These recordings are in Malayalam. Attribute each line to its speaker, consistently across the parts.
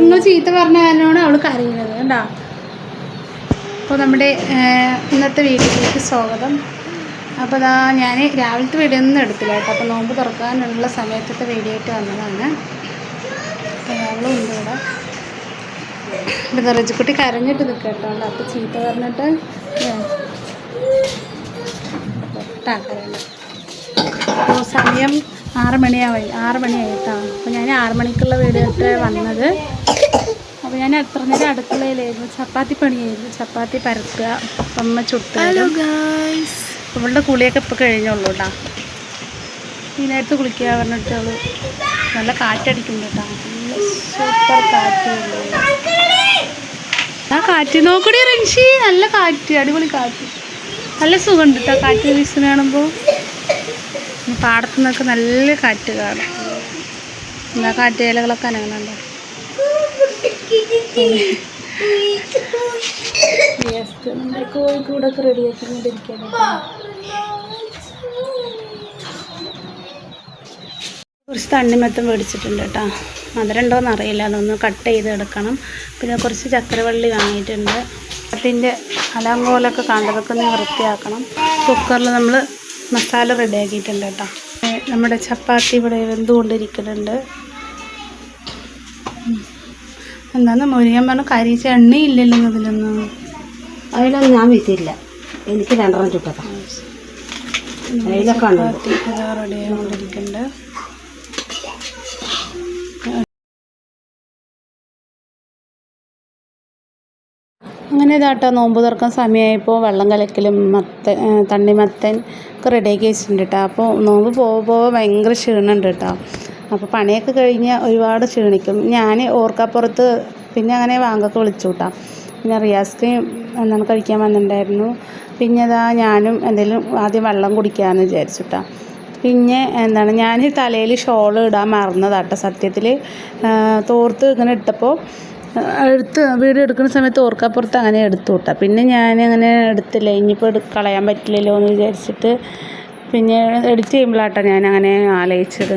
Speaker 1: നിങ്ങൾ ചീത്ത പറഞ്ഞ കാരണമാണ് അവൾ കരയുന്നത് കണ്ടോ. അപ്പോൾ നമ്മുടെ ഇന്നത്തെ വീഡിയോയിലേക്ക് സ്വാഗതം. അപ്പോൾ അതാ ഞാൻ രാവിലത്തെ വീഡിയോ ഒന്നും എടുത്തില്ല കേട്ടോ. അപ്പോൾ നോമ്പ് തുറക്കാനുള്ള സമയത്തത്തെ വീഡിയോ ആയിട്ട് വന്നതാണ്. അപ്പോൾ അവളും ഉണ്ട് ഇവിടെ. അപ്പോൾ റിജിക്കുട്ടി കരഞ്ഞിട്ട് നിൽക്കുക കേട്ടോ. അപ്പോൾ ചീത്ത പറഞ്ഞിട്ട് കരയണ്ട. അപ്പോൾ സമയം 6 മണിയായി കേട്ടോ. അപ്പോൾ ഞാൻ 6 മണിക്കുള്ള വീഡിയോ ആയിട്ട് വന്നത്. അപ്പോൾ ഞാൻ എത്ര നേരം അടുക്കളയിലായിരുന്നു, ചപ്പാത്തി പണിയായിരുന്നു, ചപ്പാത്തി പരത്തുക, അമ്മ ചുട്ട്. ഇവളുടെ കുളിയൊക്കെ ഇപ്പോൾ കഴിഞ്ഞുള്ളൂ കേട്ടോ. ഈ നേരത്ത് കുളിക്കുക പറഞ്ഞിട്ട് അവൾ നല്ല കാറ്റടിക്കുന്നുണ്ട് കേട്ടോ. സൂപ്പർ കാറ്റ്. ആ കാറ്റ് നോക്കടി റിൻഷി, നല്ല കാറ്റ്, അടിപൊളി കാറ്റ്, നല്ല സുഖമുണ്ട് കേട്ടോ കാറ്റ് വീശുന്ന കാണുമ്പോൾ. പാടത്തു നിന്നൊക്കെ നല്ല കാറ്റ് കാണും. എന്താ കാറ്റ് ഇലകളൊക്കെ അനങ്ങുന്നുണ്ടോ. കോഴിക്കൂടൊക്കെ റെഡിയാക്കിക്കൊണ്ടിരിക്കുകയാണ്. കുറച്ച് തണ്ണിമത്തം മേടിച്ചിട്ടുണ്ട് കേട്ടോ. മധുരമുണ്ടോയെന്ന് അറിയില്ല, അതൊന്ന് കട്ട് ചെയ്ത് എടുക്കണം. പിന്നെ കുറച്ച് ചക്കരവള്ളി വാങ്ങിയിട്ടുണ്ട്. അതിൻ്റെ അലങ്കോലൊക്കെ കണ്ടതൊക്കെ ഒന്ന് വൃത്തിയാക്കണം. കുക്കറിൽ നമ്മൾ മസാല റെഡിയാക്കിയിട്ടുണ്ട് കേട്ടോ. നമ്മുടെ ചപ്പാത്തി ഇവിടെ വെന്തുകൊണ്ടിരിക്കുന്നുണ്ട്. എന്താന്ന് മുരിയാൻ പറഞ്ഞ കരിച്ച എണ്ണയില്ലല്ലോ ഇതിലൊന്നും.
Speaker 2: അതിലൊന്നും ഞാൻ വെച്ചില്ല, എനിക്ക് 2 ചുട്ടതാ.
Speaker 1: ചപ്പാത്തി റെഡി ആയിക്കൊണ്ടിരിക്കുന്നുണ്ട്. അങ്ങനെ ഇതാട്ടോ നോമ്പ് തുറക്കാൻ സമയമായപ്പോൾ വെള്ളം കലക്കലും തണ്ണിമത്തൻ ഒക്കെ റെഡിയാക്കി വെച്ചിട്ടുണ്ട് കേട്ടോ. അപ്പോൾ നോമ്പ് പോവുമ്പോൾ ഭയങ്കര ക്ഷീണമുണ്ട് കേട്ടോ. അപ്പോൾ പണിയൊക്കെ കഴിഞ്ഞ് ഒരുപാട് ക്ഷീണിക്കും. ഞാൻ ഓർക്കാപ്പുറത്ത് പിന്നെ അങ്ങനെ വാങ്ങൊക്കെ വിളിച്ചു കൂട്ടാം. പിന്നെ റിയാസ്ക്ക് എന്താണ് കഴിക്കാൻ വന്നിട്ടുണ്ടായിരുന്നു. പിന്നെ അതാ ഞാനും എന്തെങ്കിലും ആദ്യം വെള്ളം കുടിക്കാമെന്ന് വിചാരിച്ചുട്ടാ. പിന്നെ എന്താണ് ഞാൻ തലയിൽ ഷോൾ ഇടാൻ മറന്നതാട്ടോ. സത്യത്തിൽ തോർത്ത് ഇങ്ങനെ ഇട്ടപ്പോൾ വീഡിയോ എടുക്കുന്ന സമയത്ത് ഓർക്കാപ്പുറത്ത് അങ്ങനെ എടുത്തു വിട്ടാം. പിന്നെ ഞാനങ്ങനെ എടുത്തില്ല, ഇനിയിപ്പോൾ കളയാൻ പറ്റില്ലല്ലോ എന്ന് വിചാരിച്ചിട്ട് പിന്നെ എഡിറ്റ് ചെയ്യുമ്പോഴാട്ടോ ഞാനങ്ങനെ ആലോചിച്ചത്.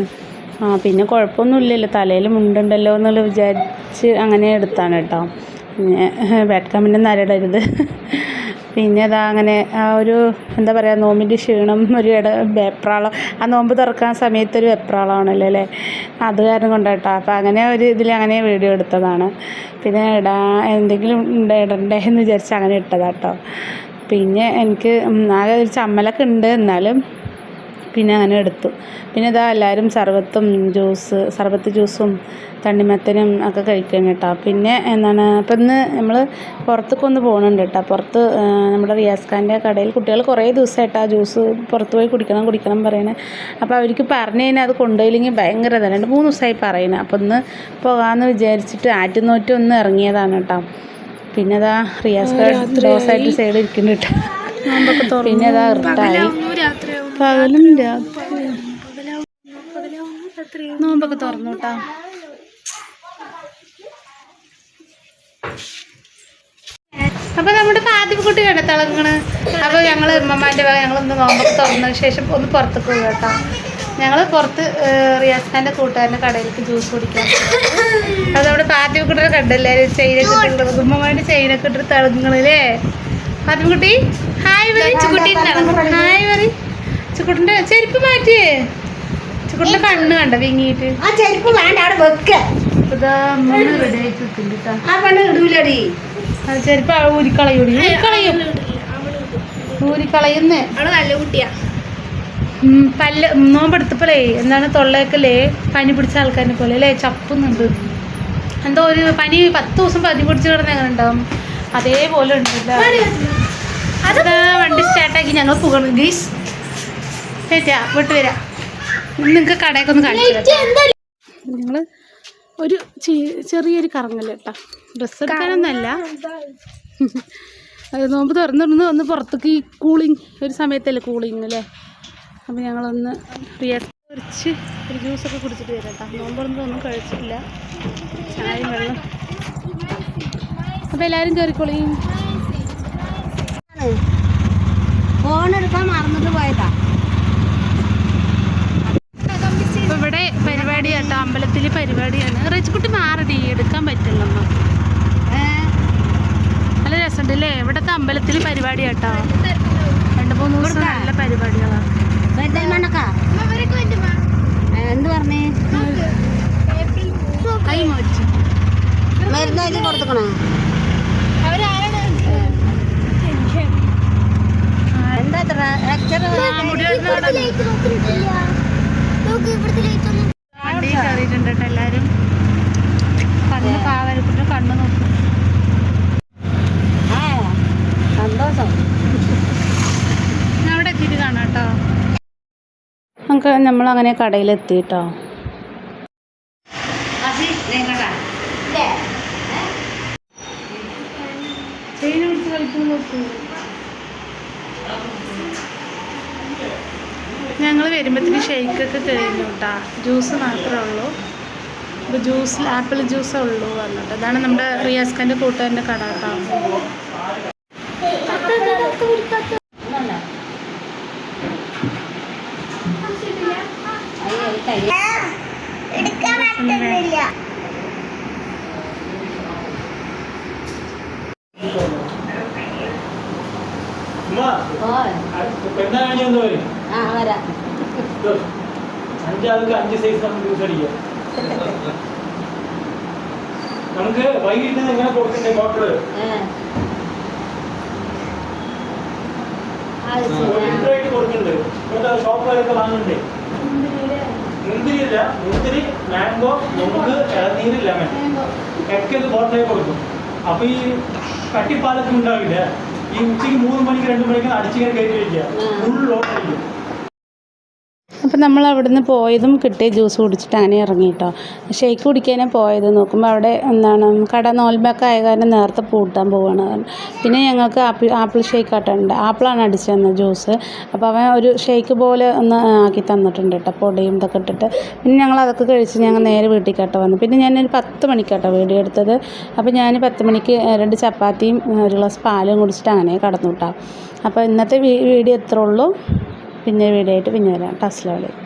Speaker 1: പിന്നെ കുഴപ്പമൊന്നുമില്ലല്ലോ, തലയിൽ മുണ്ടുണ്ടല്ലോ എന്നുള്ള വിചാരിച്ച് അങ്ങനെ എടുത്താണ് കേട്ടോ. പിന്നെ ബാഡ് കമൻ്റ് നരടരുത്. പിന്നെ അതാ അങ്ങനെ ആ ഒരു എന്താ പറയുക, നോമ്പിൻ്റെ ക്ഷീണം, ഒരു വെപ്രാളം, ആ നോമ്പ് തുറക്കാൻ സമയത്തൊരു വെപ്രാളമാണല്ലോ അല്ലേ, അത് കാരണം കൊണ്ടാട്ടോ. അപ്പോൾ അങ്ങനെ ഒരു ഇതിൽ അങ്ങനെ വീഡിയോ എടുത്തതാണ്. പിന്നെ എന്തെങ്കിലും ഇടണ്ടേ എന്ന് വിചാരിച്ച് അങ്ങനെ ഇട്ടതാട്ടോ. പിന്നെ എനിക്ക് ആകെ ഒരു ചമ്മലൊക്കെ ഉണ്ട്, എന്നാലും പിന്നെ അങ്ങനെ എടുത്തു. പിന്നെ ഇതാ എല്ലാവരും സർബത്ത് ജ്യൂസും തണ്ണിമത്തനും ഒക്കെ കഴിക്കണം കേട്ടോ. പിന്നെ എന്താണ് ഇപ്പം ഇന്ന് നമ്മൾ പുറത്തൊക്കെ ഒന്ന് പോകുന്നുണ്ട് കേട്ടോ. പുറത്ത് നമ്മുടെ റിയാസ് ഖാൻ്റെ കടയിൽ കുട്ടികൾ കുറേ ദിവസമായിട്ട് ആ ജ്യൂസ് പുറത്ത് പോയി കുടിക്കണം പറയണേ. അപ്പോൾ അവർക്ക് പറഞ്ഞു കഴിഞ്ഞാൽ അത് കൊണ്ടുപോയില്ലെങ്കിൽ ഭയങ്കര ഇതാണ്. 2-3 ദിവസമായി പറയുന്നത്. അപ്പോൾ ഒന്ന് പോകാമെന്ന് വിചാരിച്ചിട്ട് ആറ്റുനോറ്റ് ഒന്ന് ഇറങ്ങിയതാണ് കേട്ടോ. പിന്നെ അതാ റിയാസ് ഖാൻ ദോസമായിട്ട് സൈഡ് ഇരിക്കുന്നുണ്ട് കേട്ടോ. പിന്നെ അതാ ഇറട്ടായി, പകലും രാത്രി നോമ്പൊക്കെ തുറന്നു കേട്ടോ. അപ്പോൾ നമ്മുടെ ഫാത്തിമക്കുട്ടി കിടത്തിളങ്ങണ്. അപ്പോൾ ഞങ്ങൾ ഉമ്മമാൻ്റെ ഭാഗം ഞങ്ങളൊന്ന് നോമ്പൊക്കെ തുറന്നതിന് ശേഷം ഒന്ന് പുറത്തേക്ക് പോകുക കേട്ടോ. ഞങ്ങൾ പുറത്ത് റിയാസ് ഖാൻ്റെ കൂട്ടുകാരൻ്റെ കടയിലേക്ക് ജ്യൂസ് കുടിക്കാം. അത് നമ്മുടെ ഫാത്തിമക്കുട്ടിയുടെ കണ്ടല്ലേ ചെയിനൊക്കെ ഇട്ടുള്ളത്, ഉമ്മമാൻ്റെ ചെയിനൊക്കെ ഇട്ടിട്ട് തിളങ്ങണല്ലേ. ഫാത്തിമക്കുട്ടി ഹായ് പറ. ഹായ് പറ. ചുക്കുട്ടിൻ്റെ ചെരുപ്പ് മാറ്റിയേ. ചുക്കുട്ടിൻ്റെ കണ്ണ് കണ്ട വീങ്ങിയിട്ട്. റെഡി ആയിട്ട് നിൽക്കുന്നുണ്ട്. ചെരുപ്പ് ഊരിക്കളയുന്നേ. പല്ല് നോമ്പെടുത്തപ്പോഴേ എന്താണ് തൊള്ളയൊക്കെ പനി പിടിച്ച ആൾക്കാരെ പോലെ അല്ലേ ചപ്പുന്നുണ്ട്. എന്തോ ഒരു പനി 10 ദിവസം പനി പിടിച്ച് കിടന്ന് എങ്ങനെ ഉണ്ടാവും, അതേപോലെ ഉണ്ടല്ലോ. അതാ വണ്ടി സ്റ്റാർട്ടാക്കി ഞങ്ങൾ പോകണം ഗൈസ്. ഏറ്റാ വിട്ട് വരാം. നിങ്ങൾക്ക് കടയൊക്കെ ഒന്ന് കാണിച്ചു. ഞങ്ങൾ ഒരു ചെറിയൊരു കറങ്ങൽ കേട്ടോ. ഡ്രസ്സ് എടുക്കാനൊന്നുമല്ല, നോമ്പ് തുറന്നിരുന്ന് ഒന്ന് പുറത്തേക്ക് ഈ കൂളിങ് ഒരു സമയത്തല്ലേ കൂളിങ് അല്ലേ. അപ്പോൾ ഞങ്ങളൊന്ന് കുറച്ച് ഒരു ജ്യൂസൊക്കെ കുടിച്ചിട്ട് വരാം കേട്ടോ. നോമ്പൊന്നും കഴിച്ചിട്ടില്ല, ചായയും വെള്ളം. അപ്പോൾ എല്ലാവരും കയറിക്കോളിയും.
Speaker 2: ഫോണെടുക്കാൻ മറന്നിട്ട് പോയതാ.
Speaker 1: അപ്പോൾ ഇവിടെ പരിപാടി കേട്ടോ, അമ്പലത്തിൽ പരിപാടിയാണ്. റിച്ചുകുട്ടി മാറടി, എടുക്കാൻ പറ്റില്ല. ഇതിലെ ഇവിടുത്തെ അമ്പലത്തിൽ പരിപാടി കേട്ടോ. 2-3 ദിവസം നല്ല പരിപാടികളാണ്.
Speaker 2: എന്ത് പറഞ്ഞേ?
Speaker 1: കൈ മോച്ചു
Speaker 2: മരുന്ന് കൊടുക്കണേ? എന്താ
Speaker 1: വണ്ടി കയറിയിട്ടുണ്ട് കേട്ടോ എല്ലാവരും. കണ്ണ് കാവലിട്ട് കണ്ണ് നോക്കും.
Speaker 2: സന്തോഷം.
Speaker 1: അവിടെ എത്തിയിട്ട് കാണാം കേട്ടോ. നമുക്ക് നമ്മളങ്ങനെ കടയിലെത്തി കേട്ടോ. ഞങ്ങൾ വരുമ്പോഴത്തേക്ക് ഷെയ്ക്കൊക്കെ കഴിഞ്ഞു കേട്ടോ. ജ്യൂസ് മാത്രമേ ഉള്ളൂ. ഇപ്പോൾ ജ്യൂസിൽ ആപ്പിൾ ജ്യൂസേ ഉള്ളൂ പറഞ്ഞിട്ട്. അതാണ് നമ്മുടെ റിയാസ്ഖാൻ്റെ കൂട്ടുകാരൻ്റെ കട കേട്ടോ.
Speaker 3: നമുക്ക് വൈകിട്ട് എങ്ങനെ കൊടുക്കണ്ടേ ബോട്ടില്? കൊടുക്കണ്ട്. ഷോപ്പുകാരൊക്കെ വാങ്ങണ്ടേ? മുന്തിരിയില്ല, മുന്തിരി, മാംഗോ, നമുക്ക് ഇളനീര്, ലെമൺ ഒക്കെ ബോട്ടിലേക്ക് കൊടുക്കും. അപ്പൊ ഈ കട്ടിപ്പാലൊക്കെ ഉണ്ടാവില്ല. ഈ ഉച്ചയ്ക്ക് 3 മണിക്ക് 2 മണിക്ക് അടിച്ചിങ്ങനെ കയറ്റി വയ്ക്കുക. ഫുൾ ലോട്ടായിരിക്കും.
Speaker 1: അപ്പം നമ്മൾ അവിടുന്ന് പോയതും കിട്ടിയ ജ്യൂസ് കുടിച്ചിട്ട് അങ്ങനെ ഇറങ്ങി കേട്ടോ. ഷേക്ക് കുടിക്കാനേ പോയത്. നോക്കുമ്പോൾ അവിടെ എന്താണ് കട നോൽബാക്ക് ആയ കാരണം നേരത്തെ പൂട്ടാൻ പോവുകയാണ്. പിന്നെ ഞങ്ങൾക്ക് ആപ്പിൾ ഷേക്ക് ആട്ടുണ്ട്. ആപ്പിളാണ് അടിച്ചു തന്നത് ജ്യൂസ്. അപ്പോൾ അവൻ ഒരു ഷേക്ക് പോലെ ഒന്ന് ആക്കി തന്നിട്ടുണ്ട് കേട്ടോ, പൊടിയും ഇതൊക്കെ ഇട്ടിട്ട്. പിന്നെ ഞങ്ങൾ അതൊക്കെ കഴിച്ച് ഞങ്ങൾ നേരെ വീട്ടിൽ കേട്ടോ വന്നു. പിന്നെ ഞാനൊരു 10 മണിക്കാട്ടോ വീഡിയോ എടുത്തത്. അപ്പോൾ ഞാൻ 10 മണിക്ക് 2 ചപ്പാത്തിയും 1 ഗ്ലാസ് പാലും കുടിച്ചിട്ട് അങ്ങനെ കടന്നു കേട്ടോ. അപ്പോൾ ഇന്നത്തെ വീഡിയോ ഇത്രേ ഉള്ളൂ. പിന്നെ വീഡിയോ ആയിട്ട് പിന്നെ വരാം. അസ്സലാമു അലൈക്കും.